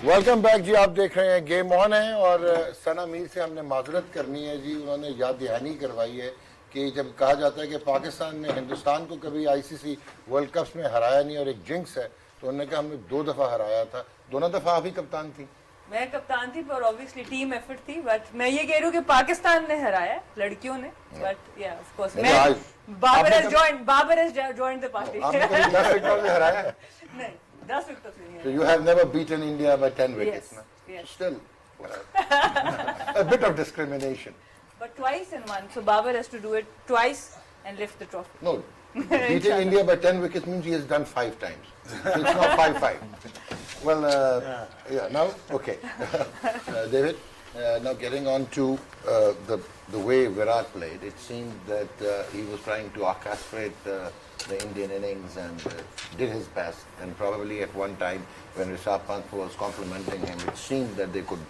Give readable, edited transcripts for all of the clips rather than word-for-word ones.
Welcome back जी। आप देख रहे हैं गेम ऑन है और सना मीर से हमने माजरत करनी है जी। उन्होंने याद दहानी करवाई है कि जब कहा जाता है कि पाकिस्तान ने हिंदुस्तान को कभी आईसीसी वर्ल्ड कप्स में हराया नहीं और एक जिंक्स है, तो उन्होंने कहा हमने 2 दफ़ा हराया था। दोनों दफ़ा आप ही कप्तान थी। मैं कप्तान थी पर ऑब्वियसली टीम एफर्ट थी। बट मैं ये कह रही हूँ कि पाकिस्तान ने हराया लड़कियों ने। बट या of course man Babar has joined the party. आपने कभी 10 विकेटों से हराया है? नहीं, 10 विकेटों से नहीं। So you have never beaten India by 10 wickets, Yes, no? yes. Still, a bit of discrimination. But twice in one, so Babar has to do it twice and lift the trophy. No, beating India by 10 wickets means he has done 5 times. So it's not 5-5. Well, yeah, now, okay. David, now getting on to the way Virat played, it seemed that he was trying to orchestrate the Indian innings and did his best. And probably at one time when Rishabh Pant was complimenting him, it seemed that they could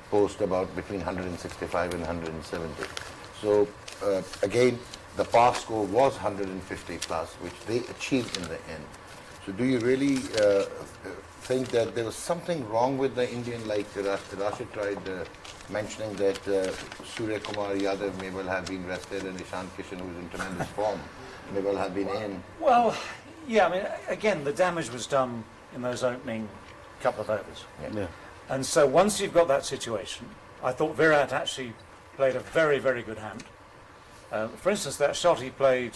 post about between 165 and 170. So again, the pass score was 150 plus, which they achieved in the end. So do you really think that there was something wrong with the Indian, like Rashid tried mentioning that Surya Kumar Yadav may well have been rested and Ishan Kishan, who is in tremendous form, may well have been in? Well, yeah, I mean, again, the damage was done in those opening couple of overs. Yeah. And so once you've got that situation, I thought Virat actually played a very, very good hand. For instance, that shot he played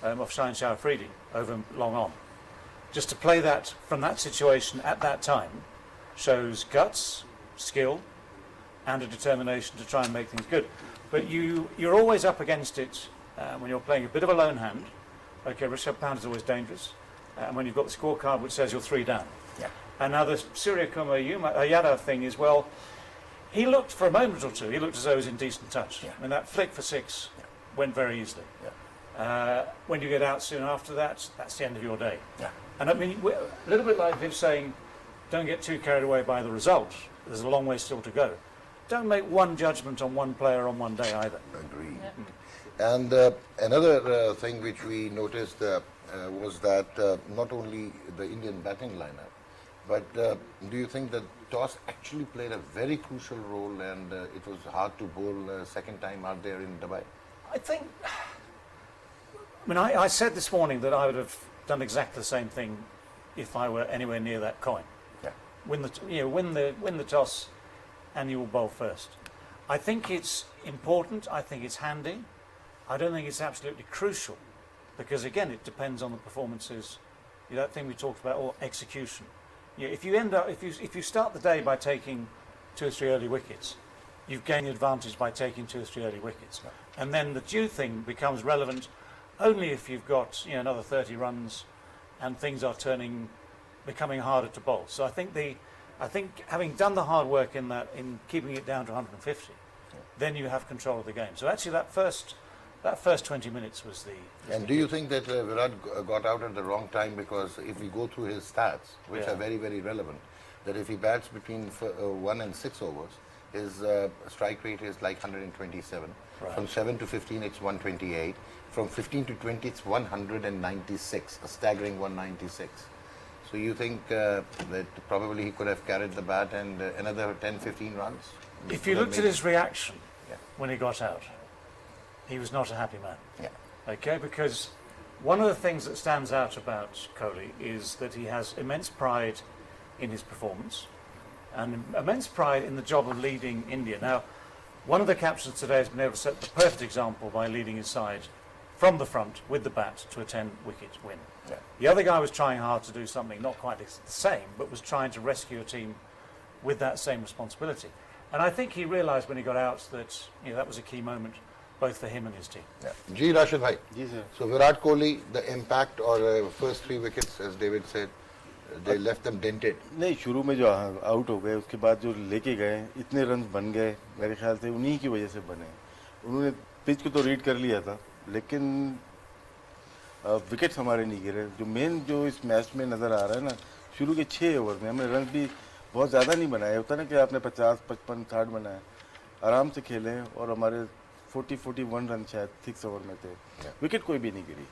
off Shine Shah Afridi over long on, just to play that from that situation at that time shows guts, skill, and a determination to try and make things good. But you're always up against it when you're playing a bit of a lone hand. Okay, Rishabh Pant is always dangerous. And when you've got the scorecard which says you're 3 down. Yeah. And now the Surya Kumar Yadav thing is, well, he looked for a moment or two, he looked as though he was in decent touch. Yeah. I mean, that flick for 6 went very easily. Yeah. When you get out soon after that, that's the end of your day. Yeah. And I mean, a little bit like Viv saying, don't get too carried away by the result. There's a long way still to go. Don't make one judgment on one player on one day either. Agreed. Yeah. And another thing which we noticed was that not only the Indian batting lineup, but do you think that toss actually played a very crucial role and it was hard to bowl second time out there in Dubai? I think, I mean, I said this morning that I would have done exactly the same thing if I were anywhere near that coin. Yeah. Win the toss and you will bowl first. I think it's important, I think it's handy. I don't think it's absolutely crucial because again it depends on the performances. That thing we talked about, or execution. If you start the day by taking 2 or 3 early wickets, you've gained the advantage by taking 2 or 3 early wickets. Yeah. And then the due thing becomes relevant only if you've got another 30 runs and things are becoming harder to bowl. So I think having done the hard work in keeping it down to 150, then you have control of the game. So actually that first 20 minutes was the... And do you think that Virat got out at the wrong time? Because if we go through his stats, which are very, very relevant, that if he bats between 1 and 6 overs, his strike rate is like 127. Right. From 7 to 15, it's 128. From 15 to 20, it's 196, a staggering 196. So you think that probably he could have carried the bat and another 10, 15 runs? If you looked at his reaction Yeah. when he got out, he was not a happy man. Yeah. Okay, because one of the things that stands out about Kohli is that he has immense pride in his performance and immense pride in the job of leading India. Now, one of the captains today has been able to set the perfect example by leading his side from the front with the bat to a 10-wicket win. Yeah. The other guy was trying hard to do something not quite the same, but was trying to rescue a team with that same responsibility. And I think he realised when he got out that that was a key moment both for him and his team. Yeah. Ji Rashid bhai. Ji sir. So Virat Kohli, the impact or first 3 wickets, as David said, they left them dented. नहीं, शुरू में जो out हो गए उसके बाद जो लेके गए इतने रन बन गए, मेरे ख्याल से उन्हीं की वजह से बने. उन्होंने पिच को तो रीड कर लिया था, लेकिन विकेट्स हमारे नहीं गिरे. जो मेन जो इस मैच में नज़र आ रहा है ना, शुरू के 6 ओवर में हमने रन भी बहुत ज़्यादा नहीं बनाए. होता ना कि आपने 50, 55, 60 बनाए, आराम से खेले और हमारे 40-41 रन शायद 6 ओवर में थे. विकेट कोई भी नहीं गिरी.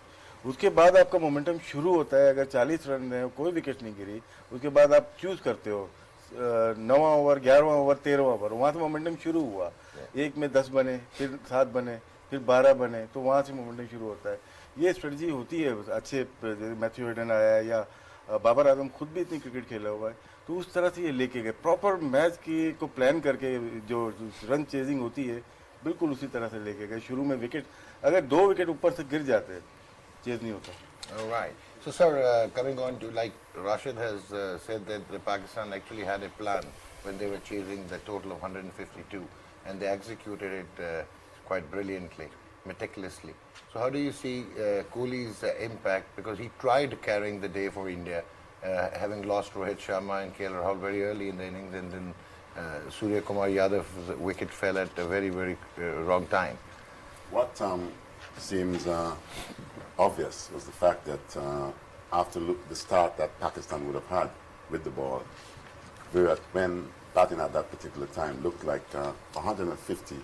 उसके बाद आपका मोमेंटम शुरू होता है. अगर 40 रन है कोई विकेट नहीं गिरी, उसके बाद आप चूज करते हो 9वां ओवर, 11वां ओवर, 13वां ओवर, वहाँ से मोमेंटम शुरू हुआ। एक में 10 बने, फिर 7 बने, फिर 12 बने, तो वहाँ से मोमेंटम शुरू होता है। ये स्ट्रेटजी होती है अच्छे, मैथ्यू हेडन आया है या बाबर आजम खुद भी इतनी क्रिकेट खेला हुआ है, तो उस तरह से ये लेके गए प्रॉपर मैच की को प्लान करके। जो रन चेजिंग होती है बिल्कुल उसी तरह से लेके गए। शुरू में विकेट, अगर 2 विकेट ऊपर से गिर जाते चेज नहीं होता। All right. So, sir, coming on to, like Rashid has said that the Pakistan actually had a plan when they were chasing the total of 152, and they executed it quite brilliantly, meticulously. So, how do you see Kohli's impact? Because he tried carrying the day for India, having lost Rohit Sharma and KL Rahul very early in the innings, and then Surya Kumar Yadav's wicket fell at a very, very wrong time. What seems obvious was the fact that after the start that Pakistan would have had with the ball, when batting at that particular time looked like 150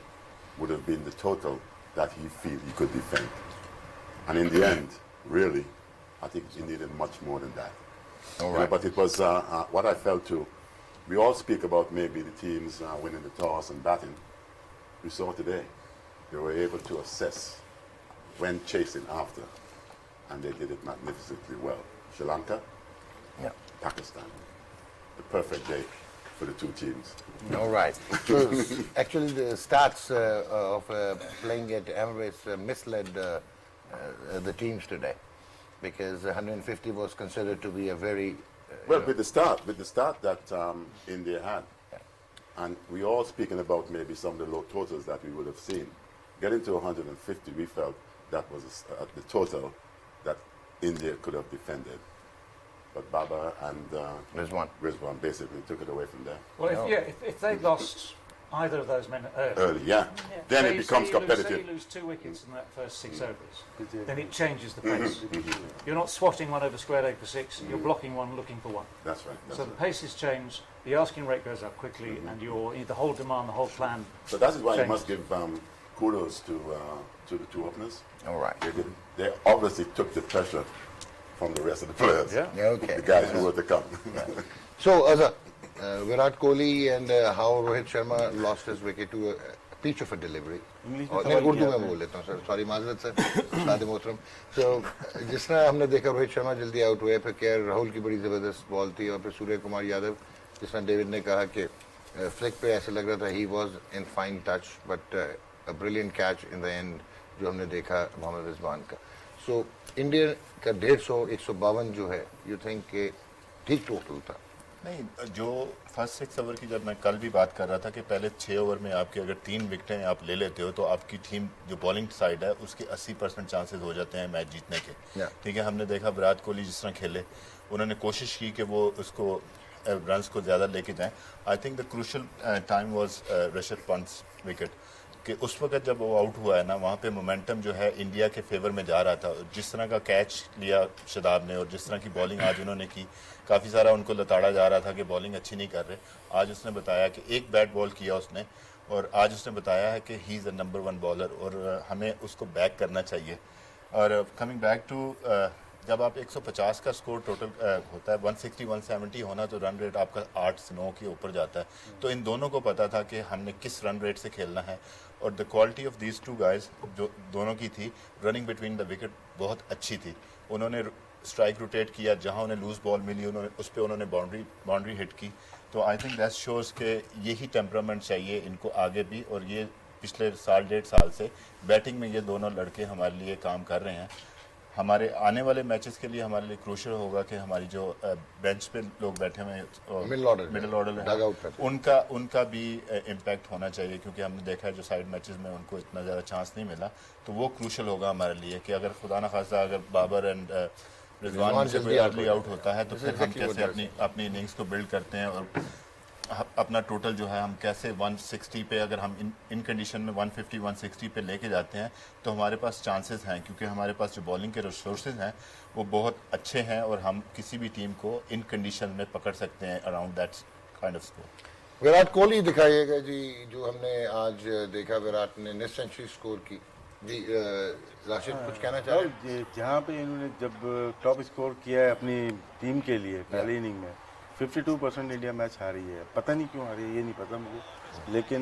would have been the total that he feel he could defend. And in the end, really, I think he needed much more than that. All right. But it was what I felt too. We all speak about maybe the teams winning the toss and batting. We saw today, they were able to assess when chasing after, and they did it magnificently well. Sri Lanka, Yeah. Pakistan, the perfect day for the two teams. All right. So, actually, the stats of playing at Emirates misled the teams today, because 150 was considered to be a very Well, with the start that India had, and we all speaking about maybe some of the low totals that we would have seen. Getting to 150, we felt that was the total that India could have defended. But Baba and Rizwan basically took it away from there. Well, if they lost either of those men Early, yeah. Then it becomes competitive. Say you lose 2 wickets in that first 6 overs, then it changes the pace. You're not swatting one over square leg for 6, you're blocking one, looking for one. That's right. So the paces change, the asking rate goes up quickly, and the whole demand, the whole plan. So that is why you changes. must give kudos to the two openers. All right. They obviously took the pressure from the rest of the players. Yeah, okay. The guys who were to come. So, Azhar, Virat Kohli and how Rohit Sharma lost his wicket to a pitch of a delivery. English और नहीं उर्दू में बोल लेता हूँ sir, sorry माजरत sir, सादे मोहतरम। तो जिस तरह हमने देखा रोहित शर्मा जल्दी आउट हुए, फिर के राहुल की बड़ी ज़बरदस्त बॉल थी, और फिर सूर्य कुमार यादव, जिस तरह डेविड ने कहा कि फ्लिक पे ऐसे लग रहा था he was in fine touch, but a brilliant catch in the end जो हमने देखा मोहम्मद रिजवान का। सो इंडिया का 152 जो है, यू थिंक के ठीक टोटल था? नहीं, जो फर्स्ट 6 ओवर की जब मैं कल भी बात कर रहा था कि पहले 6 ओवर में आपकी अगर 3 विकेटें आप ले लेते हो तो आपकी टीम जो बॉलिंग साइड है उसके 80% चांसेस हो जाते हैं मैच जीतने के। ठीक है, हमने देखा विराट कोहली जिस तरह खेले, उन्होंने कोशिश की कि वो उसको रन्स को ज़्यादा लेके जाएं। I think the crucial time was Rishabh Pant's wicket, कि उस वक्त जब वो आउट हुआ है ना, वहाँ पे मोमेंटम जो है इंडिया के फेवर में जा रहा था। जिस तरह का कैच लिया शादाब ने और जिस तरह की बॉलिंग आज उन्होंने की, काफ़ी सारा उनको लताड़ा जा रहा था कि बॉलिंग अच्छी नहीं कर रहे। आज उसने बताया कि एक बैट बॉल किया उसने, और आज उसने बताया है कि he is a number 1 bowler और हमें उसको बैक करना चाहिए। और कमिंग बैक टू, जब आप 150 का स्कोर टोटल होता है, 160 170 होना, तो रन रेट आपका 8 से 9 के ऊपर जाता है। तो इन दोनों को पता था कि हमने किस रन रेट से खेलना है, और the quality of these 2 guys जो दोनों की थी, रनिंग बिटवीन द विकेट बहुत अच्छी थी। उन्होंने स्ट्राइक रोटेट किया, जहां उन्हें लूज बॉल मिली उन्होंने उस पर उन्होंने बाउंड्री हिट की। तो आई थिंक दैट शोज़ के यही टेम्परामेंट चाहिए इनको आगे भी, और ये पिछले 1.5 साल से बैटिंग में ये दोनों लड़के हमारे लिए काम कर रहे हैं। हमारे आने वाले मैचेस के लिए हमारे लिए क्रूशल होगा कि हमारी जो बेंच पे लोग बैठे हुए हैं, मिडिल ऑर्डर, उनका भी इम्पैक्ट होना चाहिए, क्योंकि हमने देखा है जो साइड मैचेस में उनको इतना ज़्यादा चांस नहीं मिला। तो वो क्रूशल होगा हमारे लिए कि अगर खुदा न खास्ता अगर बाबर एंड रिजवान से कोई अर्ली आउट होता है तो फिर हम कैसे अपनी इनिंग्स को बिल्ड करते हैं, और अपना टोटल जो है हम कैसे 160 पे, अगर हम इन कंडीशन में 150 160 पे लेके जाते हैं तो हमारे पास चांसेस हैं, क्योंकि हमारे पास जो बॉलिंग के रिसोर्सेज हैं वो बहुत अच्छे हैं, और हम किसी भी टीम को इन कंडीशन में पकड़ सकते हैं around that kind of score. Virat Kohli दिखाइएगा जी, जो हमने आज देखा विराट ने नेट सेंचुरी स्कोर की जी। राशिद कुछ कहना चाह रहे हैं? जहाँ पे इन्होंने जब टॉप स्कोर किया है अपनी टीम के लिए पहली इनिंग में, 52% इंडिया मैच हारी है, पता नहीं क्यों हारी है, ये नहीं पता मुझे, लेकिन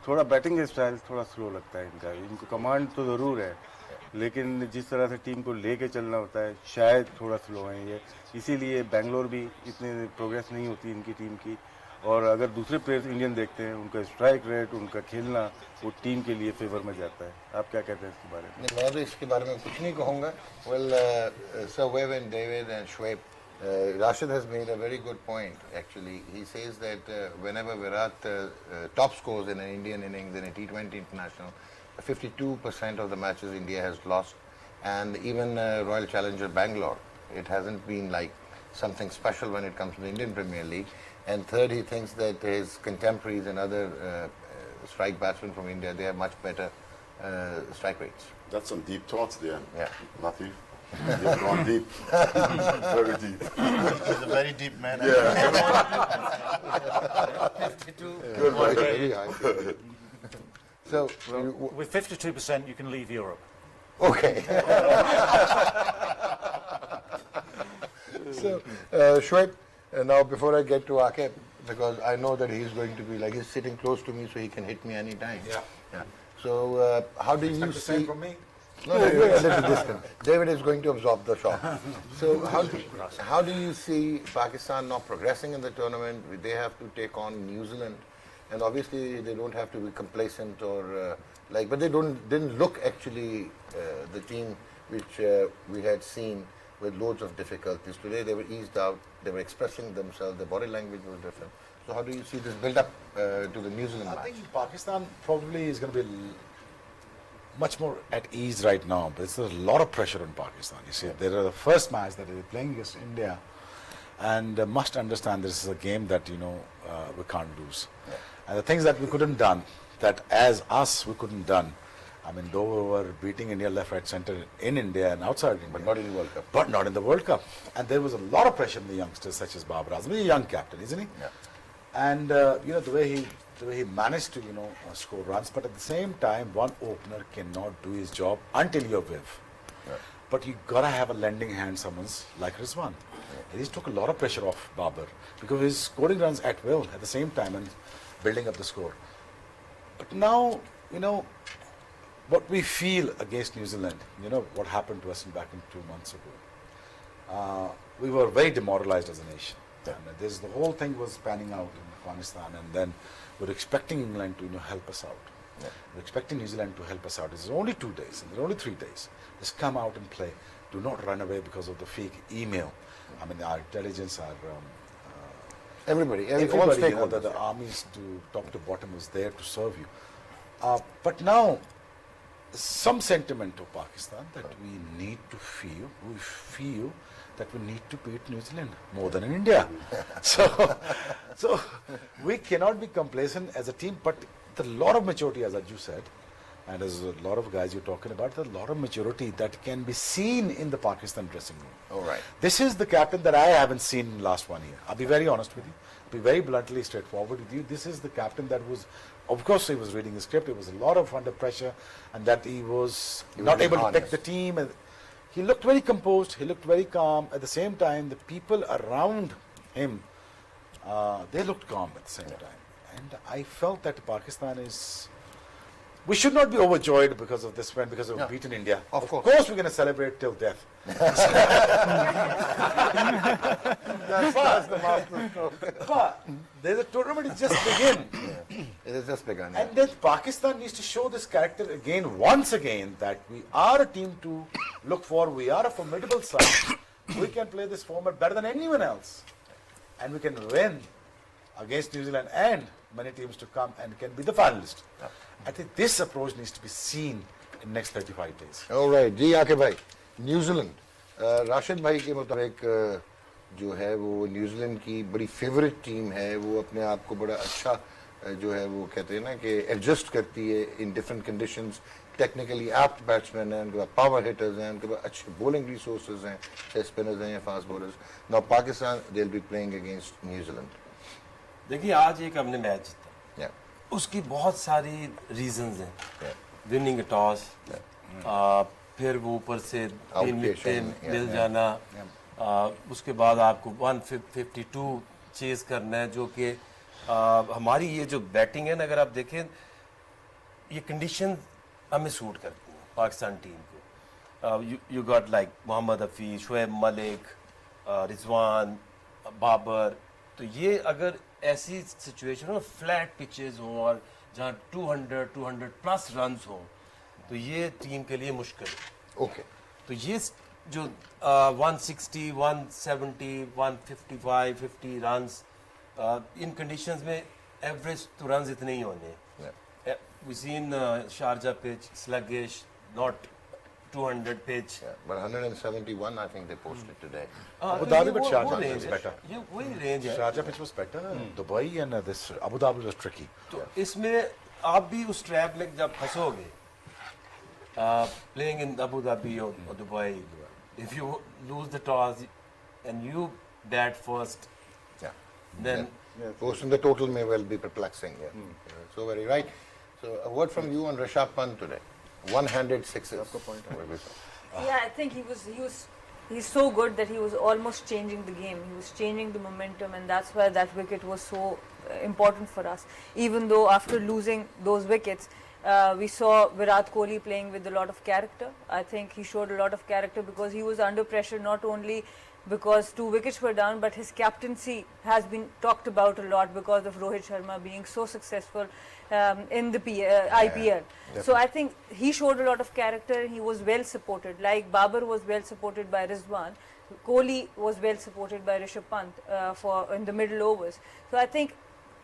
थोड़ा बैटिंग स्टाइल थोड़ा स्लो लगता है इनका। इनको कमांड तो ज़रूर है, लेकिन जिस तरह से टीम को लेके चलना होता है शायद थोड़ा स्लो है ये, इसीलिए बेंगलोर भी इतने प्रोग्रेस नहीं होती इनकी टीम की। और अगर दूसरे प्लेयर्स इंडियन देखते हैं, उनका स्ट्राइक रेट, उनका खेलना, वो टीम के लिए फेवर में जाता है। आप क्या कहते हैं इसके बारे में? मैं तो इसके बारे में कुछ नहीं कहूँगा। Well sir woven, David and Shoaib, Rashid has made a very good point actually. He says that whenever Virat top scores in an Indian innings in a T20 international, 52% of the matches India has lost, and even Royal Challenger Bangalore, it hasn't been like something special when it comes to the Indian Premier League. And third, he thinks that his contemporaries and other strike batsmen from India, they have much better strike rates. That's some deep thoughts there. Yeah. Latif. You've gone deep. Very deep. He's a very deep man. Good, very high. So, With 52%, you can leave Europe. okay. So, Shoaib, now before I get to Aaqib, because I know that he's going to be like, he's sitting close to me so he can hit me anytime. Yeah. So, how do you see... Same from me? No, you're a little distant. David is going to absorb the shock. So, how do you see Pakistan now progressing in the tournament? They have to take on New Zealand, and obviously they don't have to be complacent or but they didn't look actually the team which we had seen with loads of difficulties. Today they were eased out. They were expressing themselves. Their body language was different. So, how do you see this build up to the New Zealand I match? think Pakistan probably is going to be much more at ease right now, but there's a lot of pressure on Pakistan. You see, they're the first match that they're playing against India, and must understand this is a game that we can't lose. And the things that we couldn't done, that as us we couldn't done. I mean, though we were beating India left, right, centre in India and outside India, But not in the World Cup. but not in the World Cup. And there was a lot of pressure on the youngsters such as Babar Azam. He's a young captain, isn't he? Yeah. And the way he managed to score runs, but at the same time, one opener cannot do his job until you're with. Right. But you gotta have a lending hand, someone's like Rizwan. He took a lot of pressure off Babar because he's scoring runs at will at the same time and building up the score. But now, what we feel against New Zealand, what happened to us back in 2 months ago. We were very demoralized as a nation. And the whole thing was panning out in Afghanistan, and then we're expecting England to help us out. Yeah. We're expecting New Zealand to help us out. It's only 2 days, and there are only 3 days. Just come out and play. Do not run away because of the fake email. I mean, our intelligence, Everybody, all everybody, stakeholders. the armies to top to bottom was there to serve you. But now, some sentiment of Pakistan that we need to feel, that we need to beat New Zealand more than in India. So we cannot be complacent as a team, but there's a lot of maturity, as you said, and there's a lot of guys you're talking about, there's a lot of maturity that can be seen in the Pakistan dressing room. All right. This is the captain that I haven't seen in the last 1 year. I'll be very honest with you. Be very bluntly straightforward with you. This is the captain that was, of course he was reading the script, it was a lot of under pressure, and that he was not able to pick the team. And he looked very composed, he looked very calm. At the same time, the people around him, they looked calm at the same time. And I felt that Pakistan is... We should not be overjoyed because of this win, because we've beaten India. Of course. We're going to celebrate till death. That's the master stroke. But the tournament is just begin. It has just begun. And then Pakistan needs to show this character again, once again, that we are a team to look for. We are a formidable side. We can play this format better than anyone else. And we can win against New Zealand and many teams to come and can be the finalist. I think this approach needs to be seen in next 35 days. All right, जी आके भाई, New Zealand, Rashid भाई के मुताबिक जो है वो New Zealand की बड़ी फेवरेट टीम है, वो अपने आप को बड़ा अच्छा जो है वो कहते हैं ना कि एडजस्ट करती है in different conditions, technically apt batsman हैं, उनके पास पावर हिटर्स हैं, उनके पास अच्छे बॉलिंग रिसोर्सेज हैं, चाहे स्पिनर्स हैं या fast bowlers. Now Pakistan they will be playing against New Zealand. देखिए आज एक हमने मैच जीता, उसकी बहुत सारी रीजंस हैं. विनिंग टॉस, फिर वो ऊपर से 3 विकेट मिल जाना, उसके बाद आपको 152 चेज करना है, जो कि हमारी ये जो बैटिंग है ना, अगर आप देखें ये कंडीशन हमें सूट करती हैं पाकिस्तान टीम को। You got like Mohammad Hafeez, Shoaib Malik, Rizwan, Babar, तो ये अगर ऐसी सिचुएशन हो, फ्लैट पिचेस हों और जहाँ 200 प्लस रन हों, तो ये टीम के लिए मुश्किल है। ओके, तो ये जो 160, 170, 155, 50 रन्स इन कंडीशंस में एवरेज तो रन्स इतने ही होने हैं। We seen Sharjah pitch, sluggish, not 200 pitch. but 171 I think they posted today. Abu Dhabi, but वो Sharjah range was है। better. ये वही रेंज है। Sharjah pitch was better. Dubai and this Abu Dhabi was tricky. तो इसमें आप भी उस ट्रैप में जब फंसोगे, playing in Abu Dhabi or Dubai, if you lose the toss and you bat first, Yeah. then Posting the total may well be perplexing. Yeah. So very right. So a word from you on Rishabh Pant today. One-handed sixes. Yeah, I think he's so good that he was almost changing the game. He was changing the momentum, and that's why that wicket was so important for us. Even though after losing those wickets, we saw Virat Kohli playing with a lot of character. I think he showed a lot of character because he was under pressure, not only because 2 wickets were down, but his captaincy has been talked about a lot because of Rohit Sharma being so successful in the IPL. So I think he showed a lot of character. He was well supported. Like Babar was well supported by Rizwan, Kohli was well supported by Rishabh Pant for in the middle overs. So I think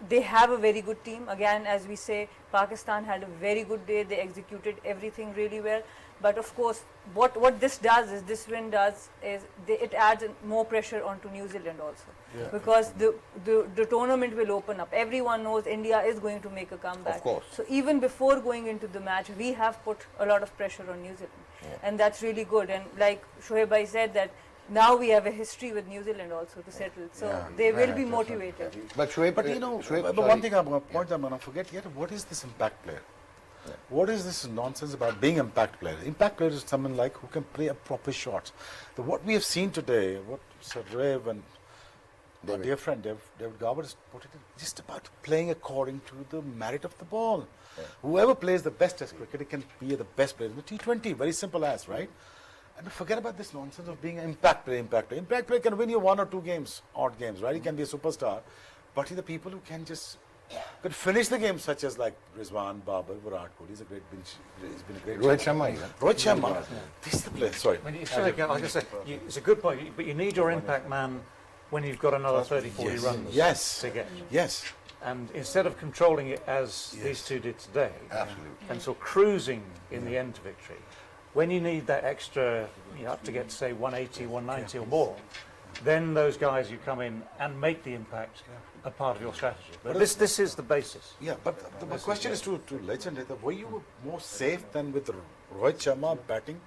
they have a very good team. Again, as we say, Pakistan had a very good day. They executed everything really well. But of course, what this does is, this win does is, it adds more pressure onto New Zealand also. Because the tournament will open up. Everyone knows India is going to make a comeback. Of course. So even before going into the match, we have put a lot of pressure on New Zealand. And that's really good. And like Shoaib said, that now we have a history with New Zealand also to settle. So they will be motivated. But Shoaib, But you know, Shoaib, but one thing I'm going to point I'm going to forget here, what is this impact player? What is this nonsense about being impact player? Impact player is someone like who can play a proper shots. What we have seen today, what Sir Rev and our dear friend David Gower has put it in, just about playing according to the merit of the ball. Whoever plays the best Test cricket can be the best player in the T20. Very simple as, right? And forget about this nonsense of being an impact player. Impact player. Impact player can win you 1 or 2 games, odd games, right? He can be a superstar. But he's the people who can just could finish the game, such as like Rizwan, Babar, Virat Kohli. He's a great bench. He's been a great. Rohit Sharma, yeah. Rohit Sharma. This is the player. Sorry. When you say, like I say, it's a good point, but you need your impact man when you've got another 30, 40 runs Yes. to get. Yes. And instead of controlling it as these two did today, and so cruising in the end to victory, when you need that extra, you have to get to say 180, 190 or more, then those guys who come in and make the impact are part of your strategy. But this is the basis. Yeah, but the question is to Legend, were you more safe than with Rohit Sharma batting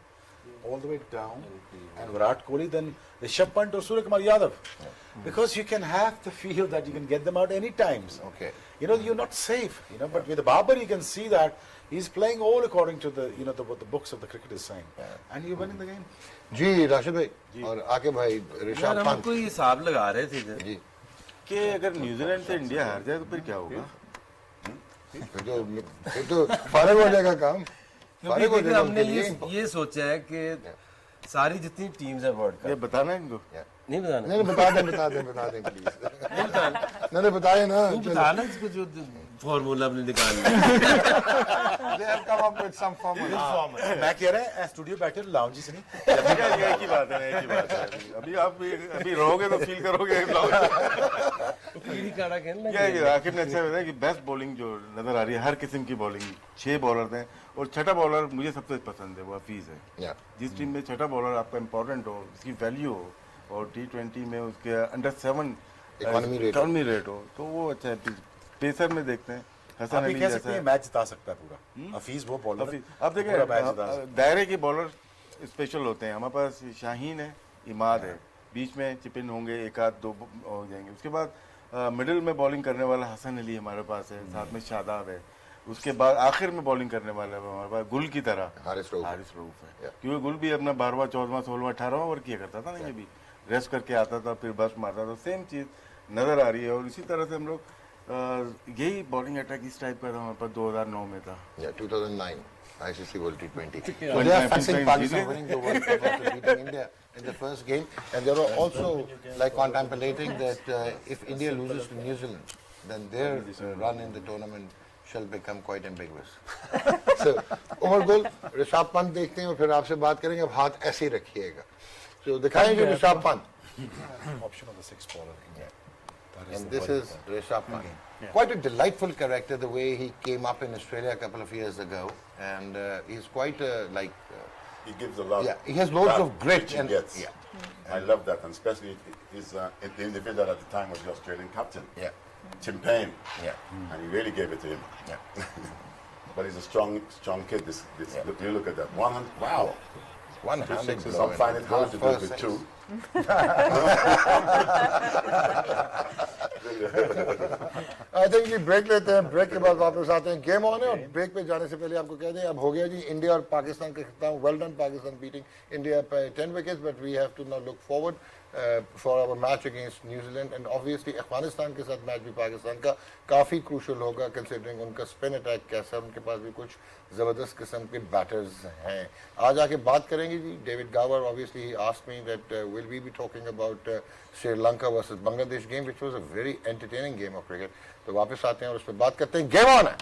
all the way down and Virat Kohli than Rishabh Pant or Surya Kumar Yadav? Because you can have the feel that you can get them out any times. Okay. You know, you're not safe. You know, but with Babar, you can see that he's playing all according to the what the books of the cricket is saying, and you're winning the game. जी राशिद भाई और आकिब भाई ऋषभ हम पंत कोई हिसाब लगा रहे थे जी कि अगर न्यूजीलैंड से इंडिया हार जाए तो फिर क्या होगा? फिर तो फारिग हो जाएगा काम फारिग हो क्योंकि जाएगा हमने उनके लिए। ये सोचा है कि सारी जितनी टीम्स हैं वर्ल्ड ये कप बताना है इनको। नहीं बताना नहीं बता दें प्लीज नहीं बताए ना तू बताना इसको जो फॉर्मूला अपने निकाल लिया they have come up with some formula मैं कह रहा है स्टूडियो बैठे लाउंज से नहीं एक ही बात है, एक ही बात है। अभी आप अभी रहोगे तो फील करोगे। कीड़ी काड़ा खेलना क्या आखिर ने अच्छा बताया कि बेस्ट बॉलिंग जो नजर आ रही है, हर किस्म की बॉलिंग, 6 बॉलर हैं और छठा बॉलर मुझे सबसे पसंद है, वो हफीज है। जिस टीम में छठा बॉलर आपका इम्पोर्टेंट हो, उसकी वैल्यू हो और T20 में उसके अंडर 7 इकोनॉमी रेट हो तो वो अच्छा है। पेसर में देखते हैं हसन आप अली कह सकते जैसा हैं मैच जिता सकता है पूरा। हफीज वो बॉलर अब देखिए दायरे के बॉलर स्पेशल होते हैं। हमारे पास शाहीन है, इमाद है, बीच में चिपिन होंगे, 1 आध 2 हो जाएंगे। उसके बाद मिडिल में बॉलिंग करने वाला हसन अली हमारे पास है, साथ में शादाब है। उसके बाद आखिर में बॉलिंग करने वाला है हमारे पास गुल की तरह हारिस रऊफ है, क्योंकि गुल भी अपना 12वां 14वां 16वां 18वां ओवर किया करता था ना ये भी। रेस्ट करके आता था फिर बस मारता था, सेम चीज़ नज़र आ रही है। और इसी तरह से हम लोग यही बॉलिंग अटैक इस टाइप का था हमारे पास 2009 में था। 2009 ICC World T20. So One they are time, facing two times, Pakistan did winning the World Cup after beating India in the first game, and they were also like contemplating that if India loses to New Zealand, then their run in the tournament shall become quite ambiguous. So Umar Gul, Rishabh Pant देखते हैं और फिर आपसे बात करेंगे. अब हाथ ऐसे ही रखिएगा. So दिखाएंगे Rishabh Pant. Option of the sixth bowler. Yeah. And this is Rishabh Pant. Quite a delightful character, the way he came up in Australia a couple of years ago, and he's quite He gives a lot. Yeah, he has loads that of grit which he and gets. yeah. I love that, and especially his the individual at the time was the Australian captain, Yeah, Chimpane, yeah, and he really gave it to him. yeah. But he's a strong kid. Look, you look at that. 100. Wow. One-handed blow. Some find it hard to do First with six. two. I think ji break लेते हैं. Break के बाद वापस आते हैं. Game on है और break पे जाने से पहले आपको कह दें अब हो गया जी इंडिया और पाकिस्तान का खिताब. Well done Pakistan beating India by 10 wickets, but we have to now look forward for our match against New Zealand, and obviously Afghanistan के साथ मैच भी पाकिस्तान का काफ़ी क्रूशल होगा कंसिडरिंग उनका स्पिन अटैक कैसा. उनके पास भी कुछ ज़बरदस्त किस्म के बैटर्स हैं. आज आके बात करेंगे जी. David Gower obviously he asked me that will we be talking about Sri Lanka versus Bangladesh game, which was a very entertaining game of cricket. तो वापस आते हैं और उस पर बात करते हैं. गेम ऑन है.